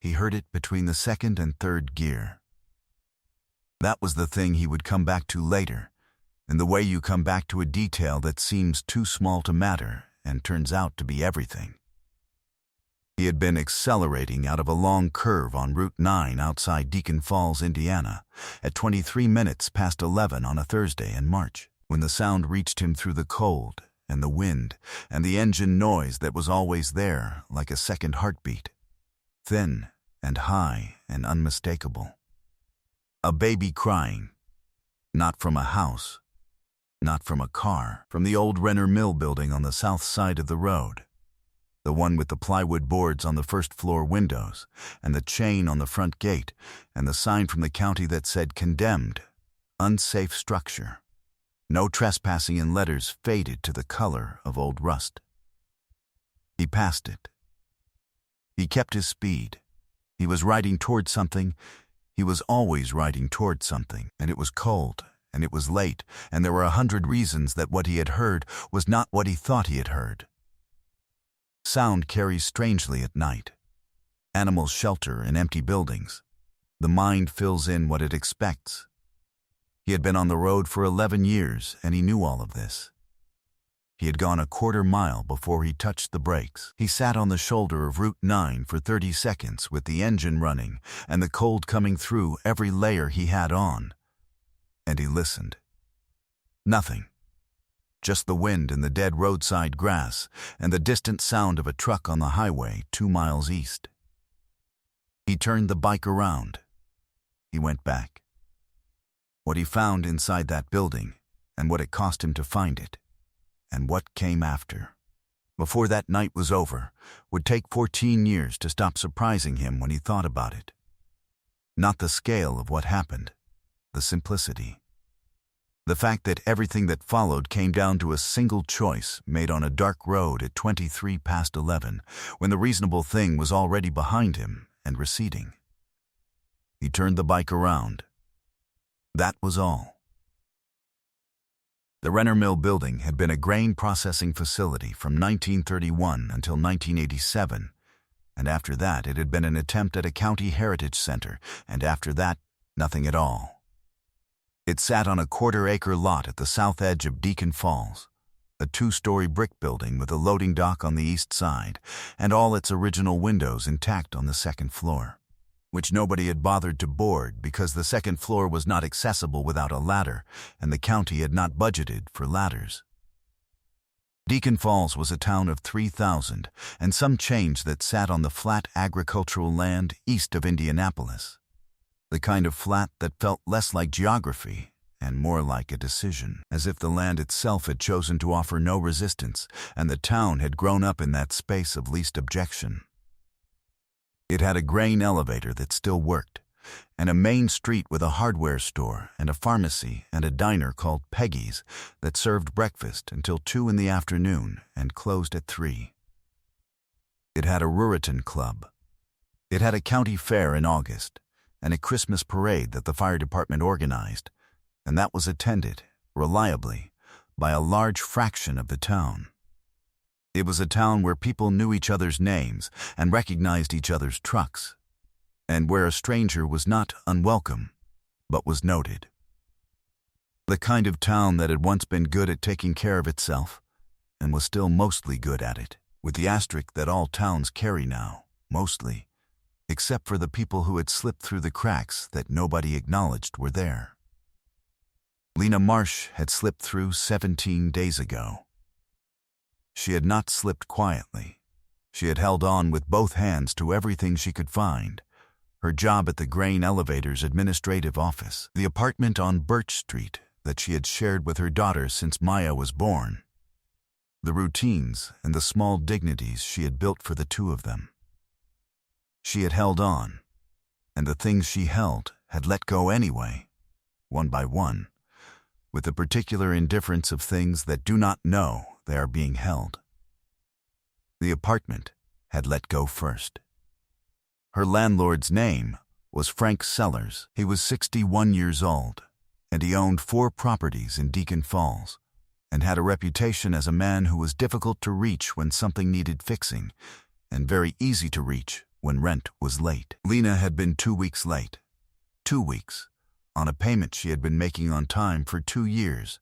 He heard it between the second and third gear. That was the thing he would come back to later, in the way you come back to a detail that seems too small to matter and turns out to be everything. He had been accelerating out of a long curve on Route 9 outside Deacon Falls, Indiana, at 23 minutes past 11 on a Thursday in March, when the sound reached him through the cold and the wind and the engine noise that was always there like a second heartbeat, thin and high and unmistakable. A baby crying, not from a house, not from a car, from the old Renner Mill building on the south side of the road, the one with the plywood boards on the first-floor windows, and the chain on the front gate, and the sign from the county that said condemned, unsafe structure. No trespassing in letters faded to the color of old rust. He passed it. He kept his speed. He was riding toward something. He was always riding toward something, and it was cold, and it was late, and there were 100 reasons that what he had heard was not what he thought he had heard. Sound carries strangely at night. Animals shelter in empty buildings. The mind fills in what it expects. He had been on the road for 11 years, and he knew all of this. He had gone a quarter mile before he touched the brakes. He sat on the shoulder of Route 9 for 30 seconds with the engine running and the cold coming through every layer he had on. And he listened. Nothing. Just the wind and the dead roadside grass and the distant sound of a truck on the highway 2 miles east. He turned the bike around. He went back. What he found inside that building, and what it cost him to find it, and what came after, before that night was over, would take 14 years to stop surprising him when he thought about it. Not the scale of what happened, the simplicity. The fact that everything that followed came down to a single choice made on a dark road at 23 past 11, when the reasonable thing was already behind him and receding. He turned the bike around. That was all. The Renner Mill building had been a grain processing facility from 1931 until 1987, and after that it had been an attempt at a county heritage center, and after that, nothing at all. It sat on a quarter-acre lot at the south edge of Deacon Falls, a 2-story brick building with a loading dock on the east side, and all its original windows intact on the second floor, which nobody had bothered to board because the second floor was not accessible without a ladder, and the county had not budgeted for ladders. Deacon Falls was a town of 3,000 and some change that sat on the flat agricultural land east of Indianapolis. The kind of flat that felt less like geography and more like a decision, as if the land itself had chosen to offer no resistance, and the town had grown up in that space of least objection. It had a grain elevator that still worked, and a main street with a hardware store and a pharmacy and a diner called Peggy's that served breakfast until 2 in the afternoon and closed at 3. It had a Ruritan club. It had a county fair in August, and a Christmas parade that the fire department organized, and that was attended, reliably, by a large fraction of the town. It was a town where people knew each other's names and recognized each other's trucks, and where a stranger was not unwelcome, but was noted. The kind of town that had once been good at taking care of itself, and was still mostly good at it, with the asterisk that all towns carry now, mostly, except for the people who had slipped through the cracks that nobody acknowledged were there. Lena Marsh had slipped through 17 days ago. She had not slipped quietly. She had held on with both hands to everything she could find. Her job at the grain elevator's administrative office, the apartment on Birch Street that she had shared with her daughter since Maya was born, the routines and the small dignities she had built for the two of them. She had held on, and the things she held had let go anyway, one by one, with the particular indifference of things that do not know they are being held. The apartment had let go first. Her landlord's name was Frank Sellers. He was 61 years old, and he owned 4 properties in Deacon Falls, and had a reputation as a man who was difficult to reach when something needed fixing, and very easy to reach when rent was late. Lena had been 2 weeks late. 2 weeks, on a payment she had been making on time for 2 years,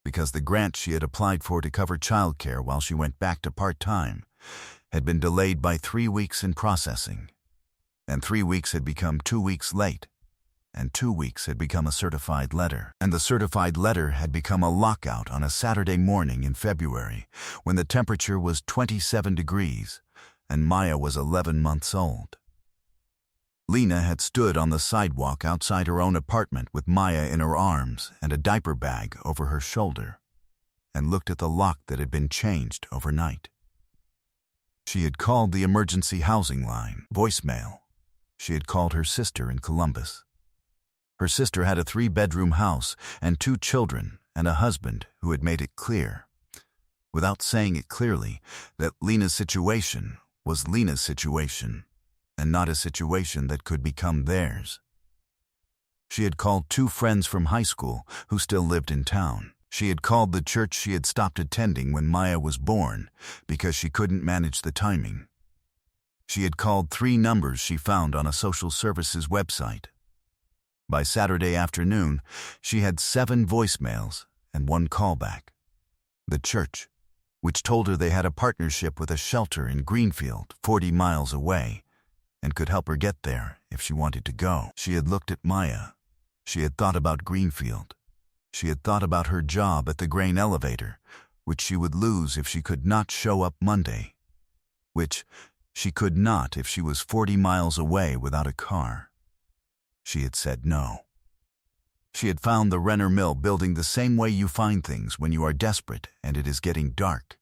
because the grant she had applied for to cover childcare while she went back to part-time had been delayed by 3 weeks in processing, and 3 weeks had become 2 weeks late, and 2 weeks had become a certified letter, and the certified letter had become a lockout on a Saturday morning in February when the temperature was 27 degrees and Maya was 11 months old. Lena had stood on the sidewalk outside her own apartment with Maya in her arms and a diaper bag over her shoulder, and looked at the lock that had been changed overnight. She had called the emergency housing line, voicemail. She had called her sister in Columbus. Her sister had a 3-bedroom house and 2 children and a husband who had made it clear, without saying it clearly, that Lena's situation was Lena's situation, and not a situation that could become theirs. She had called 2 friends from high school who still lived in town. She had called the church she had stopped attending when Maya was born because she couldn't manage the timing. She had called 3 numbers she found on a social services website. By Saturday afternoon, she had 7 voicemails and 1 callback. The church, which told her they had a partnership with a shelter in Greenfield, 40 miles away, and could help her get there if she wanted to go. She had looked at Maya. She had thought about Greenfield. She had thought about her job at the grain elevator, which she would lose if she could not show up Monday, which she could not if she was 40 miles away without a car. She had said no. She had found the Renner Mill building the same way you find things when you are desperate and it is getting dark,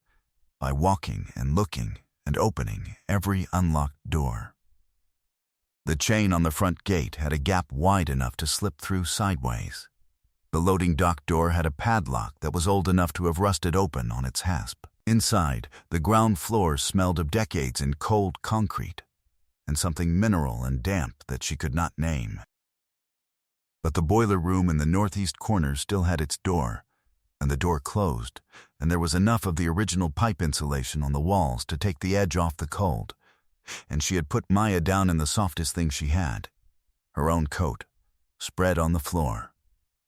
by walking and looking and opening every unlocked door. The chain on the front gate had a gap wide enough to slip through sideways. The loading dock door had a padlock that was old enough to have rusted open on its hasp. Inside, the ground floor smelled of decades in cold concrete and something mineral and damp that she could not name. But the boiler room in the northeast corner still had its door, and the door closed, and there was enough of the original pipe insulation on the walls to take the edge off the cold, and she had put Maya down in the softest thing she had, her own coat, spread on the floor,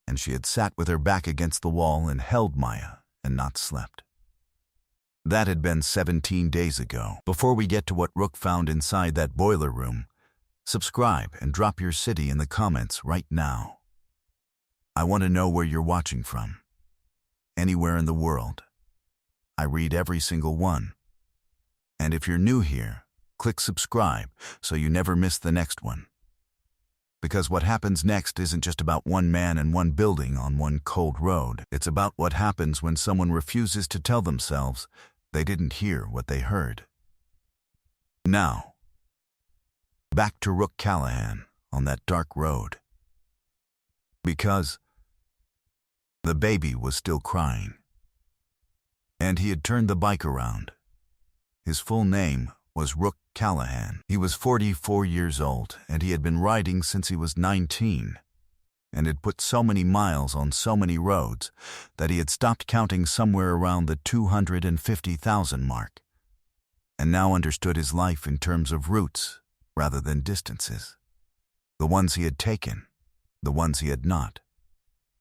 and she had sat with her back against the wall and held Maya and not slept. That had been 17 days ago. Before we get to what Rook found inside that boiler room, subscribe and drop your city in the comments right now. I want to know where you're watching from. Anywhere in the world. I read every single one. And if you're new here, click subscribe so you never miss the next one. Because what happens next isn't just about one man and one building on one cold road. It's about what happens when someone refuses to tell themselves they didn't hear what they heard. Now, back to Rook Callahan on that dark road. Because the baby was still crying. And he had turned the bike around. His full name was Rook Callahan. He was 44 years old, and he had been riding since he was 19, and had put so many miles on so many roads that he had stopped counting somewhere around the 250,000 mark, and now understood his life in terms of routes rather than distances. The ones he had taken, the ones he had not,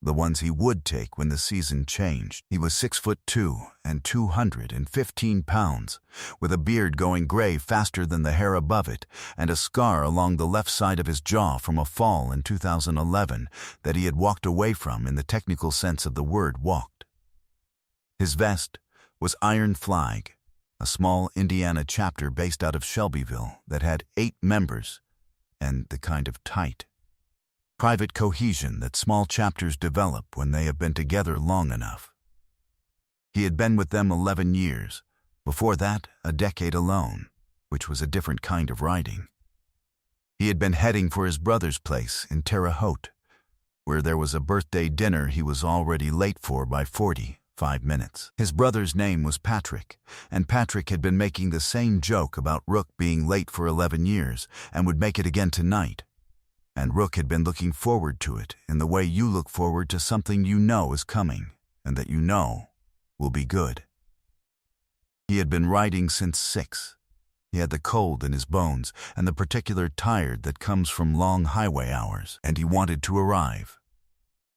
the ones he would take when the season changed. He was 6'2" and 215 pounds, with a beard going gray faster than the hair above it, and a scar along the left side of his jaw from a fall in 2011 that he had walked away from in the technical sense of the word walked. His vest was Iron Flag, a small Indiana chapter based out of Shelbyville that had 8 members, and the kind of tight, private cohesion that small chapters develop when they have been together long enough. He had been with them 11 years, before that a decade alone, which was a different kind of riding. He had been heading for his brother's place in Terre Haute, where there was a birthday dinner he was already late for by 45 minutes. His brother's name was Patrick, and Patrick had been making the same joke about Rook being late for 11 years and would make it again tonight. And Rook had been looking forward to it in the way you look forward to something you know is coming and that you know will be good. He had been riding since 6. He had the cold in his bones and the particular tired that comes from long highway hours, and he wanted to arrive.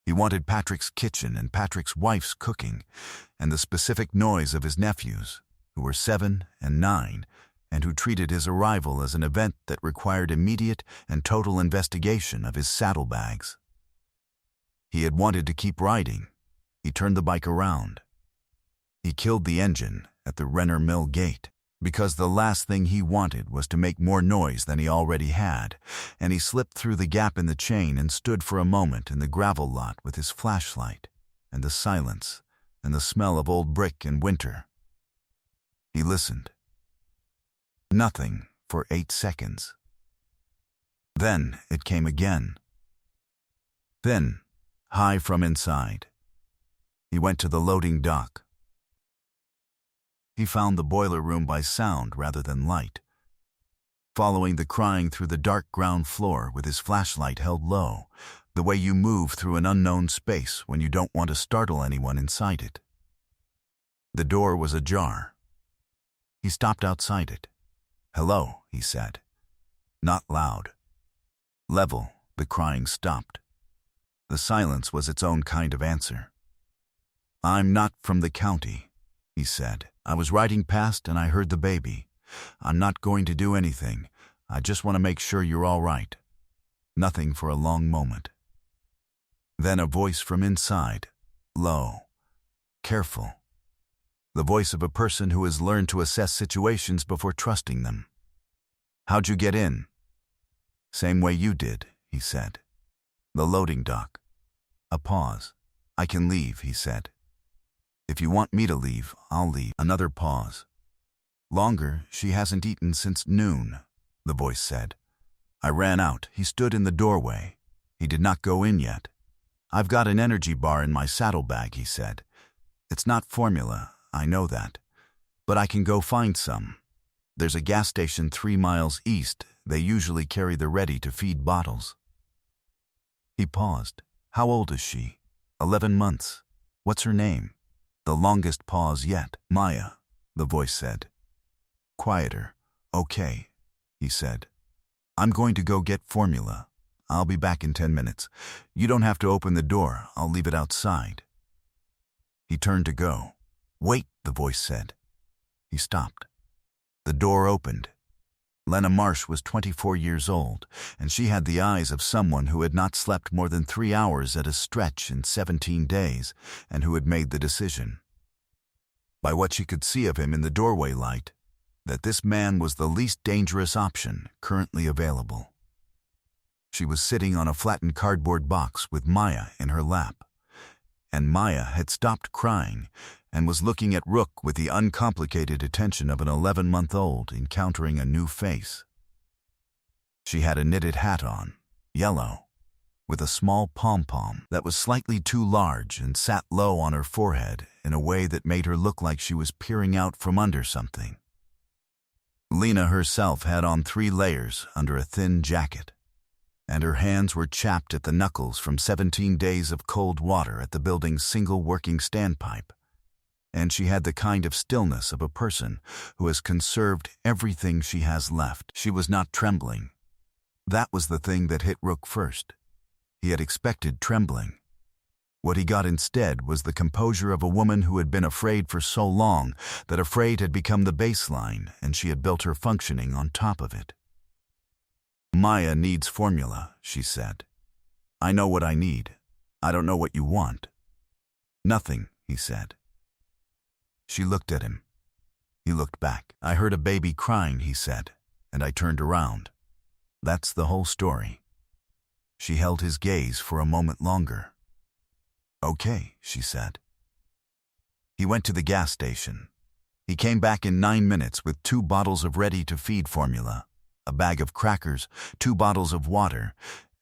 He wanted Patrick's kitchen and Patrick's wife's cooking, and the specific noise of his nephews, who were 7 and 9, and who treated his arrival as an event that required immediate and total investigation of his saddlebags. He had wanted to keep riding. He turned the bike around. He killed the engine at the Renner Mill gate, because the last thing he wanted was to make more noise than he already had, and he slipped through the gap in the chain and stood for a moment in the gravel lot with his flashlight, and the silence, and the smell of old brick and winter. He listened. Nothing for 8 seconds. Then it came again. Thin, high from inside. He went to the loading dock. He found the boiler room by sound rather than light, following the crying through the dark ground floor with his flashlight held low, the way you move through an unknown space when you don't want to startle anyone inside it. The door was ajar. He stopped outside it. "Hello," he said. Not loud. Level, the crying stopped. The silence was its own kind of answer. "I'm not from the county," he said. "I was riding past and I heard the baby. I'm not going to do anything. I just want to make sure you're all right." Nothing for a long moment. Then a voice from inside, low, careful. The voice of a person who has learned to assess situations before trusting them. "How'd you get in?" "Same way you did," he said. "The loading dock." A pause. "I can leave," he said. "If you want me to leave, I'll leave." Another pause. "Longer, she hasn't eaten since noon," the voice said. I ran out. He stood in the doorway. He did not go in yet. "I've got an energy bar in my saddlebag," he said. "It's not formula, I know that. But I can go find some. There's a gas station 3 miles east. They usually carry the ready-to-feed bottles." He paused. "How old is she?" 11 months. "What's her name?" The longest pause yet. "Maya," the voice said. Quieter. "Okay," he said. "I'm going to go get formula. I'll be back in 10 minutes. You don't have to open the door. I'll leave it outside." He turned to go. "Wait," the voice said. He stopped. The door opened. Lena Marsh was 24 years old, and she had the eyes of someone who had not slept more than 3 hours at a stretch in 17 days, and who had made the decision, by what she could see of him in the doorway light, that this man was the least dangerous option currently available. She was sitting on a flattened cardboard box with Maya in her lap, and Maya had stopped crying and was looking at Rook with the uncomplicated attention of an 11-month-old encountering a new face. She had a knitted hat on, yellow, with a small pom-pom that was slightly too large and sat low on her forehead in a way that made her look like she was peering out from under something. Lena herself had on 3 layers under a thin jacket, and her hands were chapped at the knuckles from 17 days of cold water at the building's single working standpipe, and she had the kind of stillness of a person who has conserved everything she has left. She was not trembling. That was the thing that hit Rook first. He had expected trembling. What he got instead was the composure of a woman who had been afraid for so long that afraid had become the baseline and she had built her functioning on top of it. "Maya needs formula," she said. "I know what I need. I don't know what you want." "Nothing," he said. She looked at him. He looked back. "I heard a baby crying," he said, and I turned around. That's the whole story. She held his gaze for a moment longer. "Okay," she said. He went to the gas station. He came back in 9 minutes with 2 bottles of ready-to-feed formula, a bag of crackers, 2 bottles of water,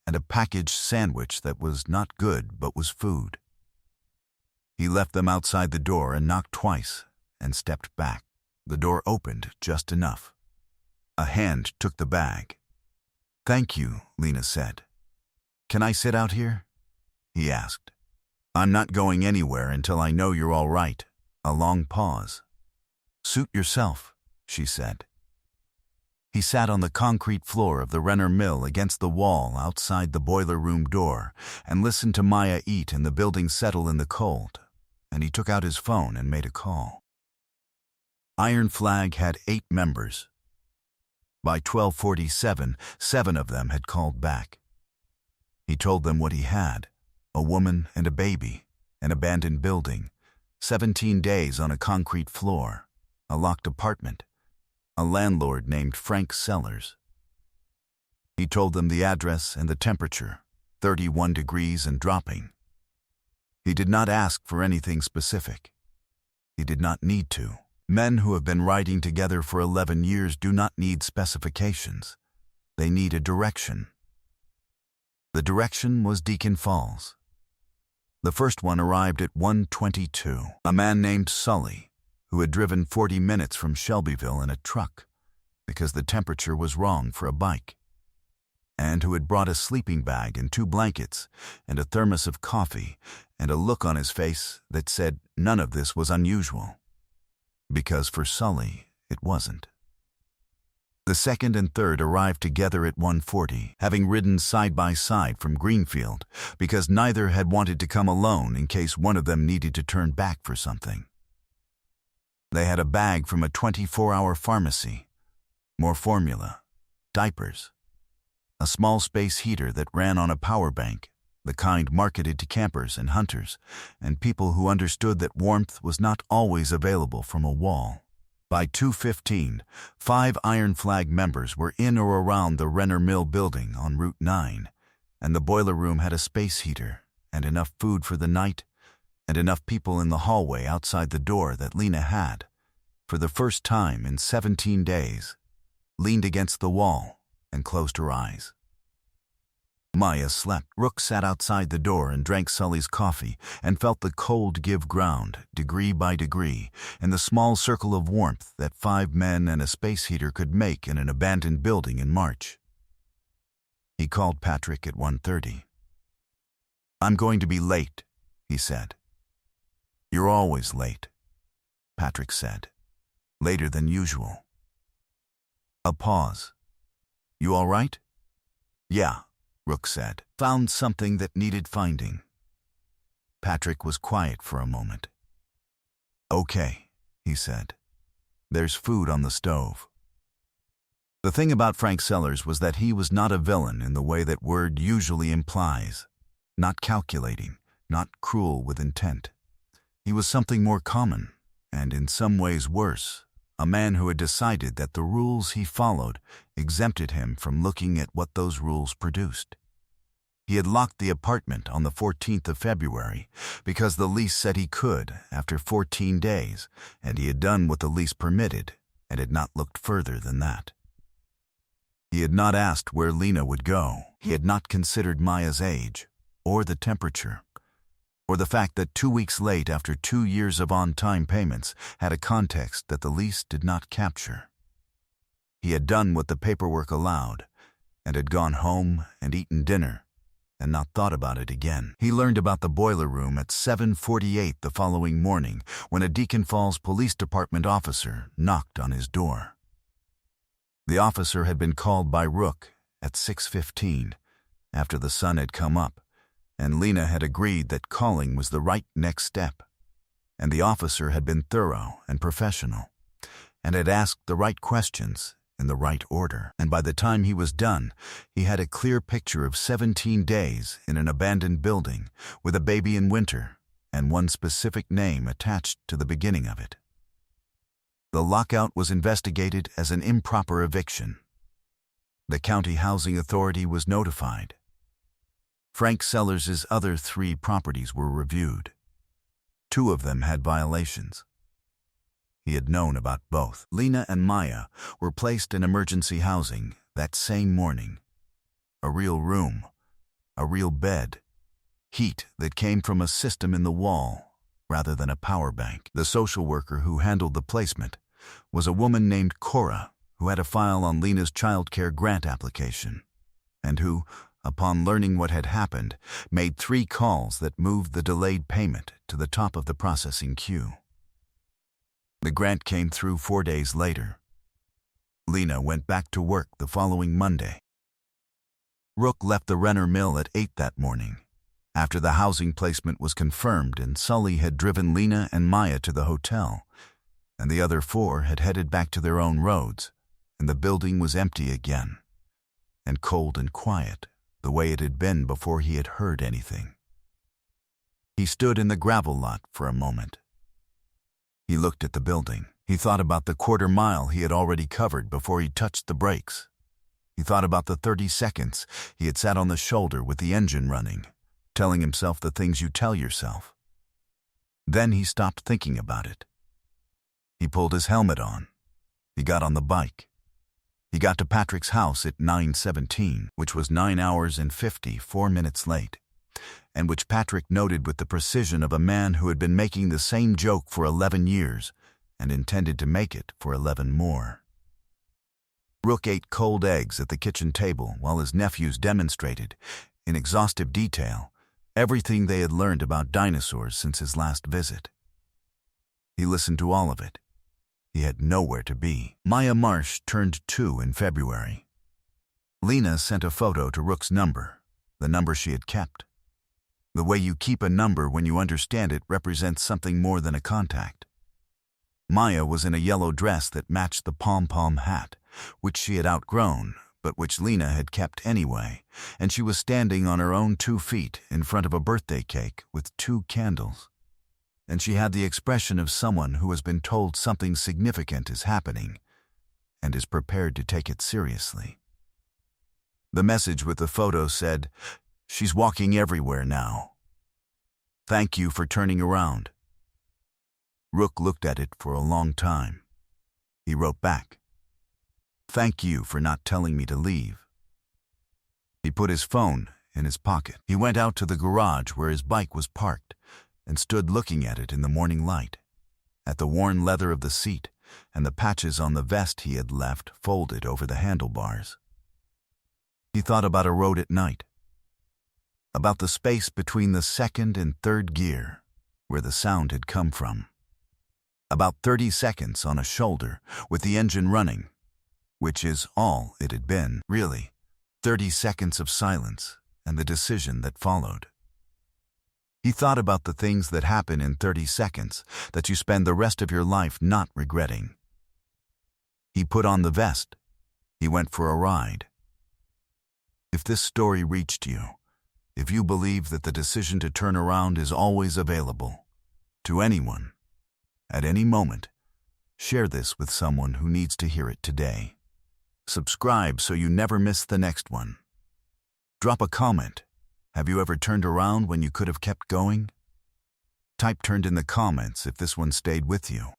and a packaged sandwich that was not good but was food. He left them outside the door and knocked twice and stepped back. The door opened just enough. A hand took the bag. "Thank you," Lena said. "Can I sit out here?" he asked. "I'm not going anywhere until I know you're all right." A long pause. "Suit yourself," she said. He sat on the concrete floor of the Renner Mill against the wall outside the boiler room door and listened to Maya eat and the building settle in the cold, and he took out his phone and made a call. Iron Flag had 8 members. By 12:47, 7 of them had called back. He told them what he had: a woman and a baby, an abandoned building, 17 days on a concrete floor, a locked apartment, a landlord named Frank Sellers. He told them the address and the temperature, 31 degrees and dropping. He did not ask for anything specific. He did not need to. Men who have been riding together for 11 years do not need specifications. They need a direction. The direction was Deacon Falls. The first one arrived at 1:22. A man named Sully, who had driven 40 minutes from Shelbyville in a truck because the temperature was wrong for a bike, and who had brought a sleeping bag and 2 blankets and a thermos of coffee and a look on his face that said none of this was unusual, because for Sully it wasn't. The second and third arrived together at 1:40, having ridden side by side from Greenfield, because neither had wanted to come alone in case one of them needed to turn back for something. They had a bag from a 24-hour pharmacy, more formula, diapers, a small space heater that ran on a power bank, the kind marketed to campers and hunters and people who understood that warmth was not always available from a wall. By 2:15, 5 Iron Flag members were in or around the Renner Mill building on Route 9, and the boiler room had a space heater and enough food for the night and enough people in the hallway outside the door that Lena had, for the first time in 17 days, leaned against the wall and closed her eyes. Maya slept. Rook sat outside the door and drank Sully's coffee and felt the cold give ground, degree by degree, in the small circle of warmth that 5 men and a space heater could make in an abandoned building in March. He called Patrick at 1:30. "I'm going to be late," he said. "You're always late," Patrick said. "Later than usual." A pause. "You all right?" "Yeah," Rook said. "Found something that needed finding." Patrick was quiet for a moment. "Okay," he said. "There's food on the stove." The thing about Frank Sellers was that he was not a villain in the way that word usually implies, not calculating, not cruel with intent. He was something more common, and in some ways worse, a man who had decided that the rules he followed exempted him from looking at what those rules produced. He had locked the apartment on the 14th of February because the lease said he could after 14 days, and he had done what the lease permitted and had not looked further than that. He had not asked where Lena would go. He had not considered Maya's age, or the temperature, or the fact that 2 weeks late after 2 years of on-time payments had a context that the lease did not capture. He had done what the paperwork allowed, and had gone home and eaten dinner, and not thought about it again. He learned about the boiler room at 7:48 the following morning when a Deacon Falls Police Department officer knocked on his door. The officer had been called by Rook at 6:15, after the sun had come up, and Lena had agreed that calling was the right next step, and the officer had been thorough and professional, and had asked the right questions in the right order, and by the time he was done, he had a clear picture of 17 days in an abandoned building with a baby in winter and one specific name attached to the beginning of it. The lockout was investigated as an improper eviction. The county housing authority was notified. Frank Sellers' other 3 properties were reviewed. 2 of them had violations. He had known about both. Lena and Maya were placed in emergency housing that same morning. A real room, a real bed, heat that came from a system in the wall rather than a power bank. The social worker who handled the placement was a woman named Cora, who had a file on Lena's child care grant application, and who, upon learning what had happened, made 3 calls that moved the delayed payment to the top of the processing queue. The grant came through 4 days later. Lena went back to work the following Monday. Rook left the Renner Mill at 8 that morning, after the housing placement was confirmed and Sully had driven Lena and Maya to the hotel, and the other four had headed back to their own roads, and the building was empty again, and cold and quiet, the way it had been before he had heard anything. He stood in the gravel lot for a moment. He looked at the building. He thought about the quarter-mile he had already covered before he touched the brakes. He thought about the 30 seconds he had sat on the shoulder with the engine running, telling himself the things you tell yourself. Then he stopped thinking about it. He pulled his helmet on. He got on the bike. He got to Patrick's house at 9:17, which was 9 hours and 54 minutes late, and which Patrick noted with the precision of a man who had been making the same joke for 11 years and intended to make it for 11 more. Rook ate cold eggs at the kitchen table while his nephews demonstrated, in exhaustive detail, everything they had learned about dinosaurs since his last visit. He listened to all of it. He had nowhere to be. Maya Marsh turned 2 in February. Lena sent a photo to Rook's number, the number she had kept. The way you keep a number when you understand it represents something more than a contact. Maya was in a yellow dress that matched the pom-pom hat, which she had outgrown, but which Lena had kept anyway, and she was standing on her own 2 feet in front of a birthday cake with 2 candles. And she had the expression of someone who has been told something significant is happening and is prepared to take it seriously. The message with the photo said, "She's walking everywhere now. Thank you for turning around." Rook looked at it for a long time. He wrote back, "Thank you for not telling me to leave." He put his phone in his pocket. He went out to the garage where his bike was parked and stood looking at it in the morning light, at the worn leather of the seat and the patches on the vest he had left folded over the handlebars. He thought about a road at night, about the space between the second and third gear where the sound had come from, about 30 seconds on a shoulder with the engine running, which is all it had been, really, 30 seconds of silence and the decision that followed. He thought about the things that happen in 30 seconds that you spend the rest of your life not regretting. He put on the vest. He went for a ride. If this story reached you, if you believe that the decision to turn around is always available, to anyone, at any moment, share this with someone who needs to hear it today. Subscribe so you never miss the next one. Drop a comment. Have you ever turned around when you could have kept going? Type "turned" in the comments if this one stayed with you.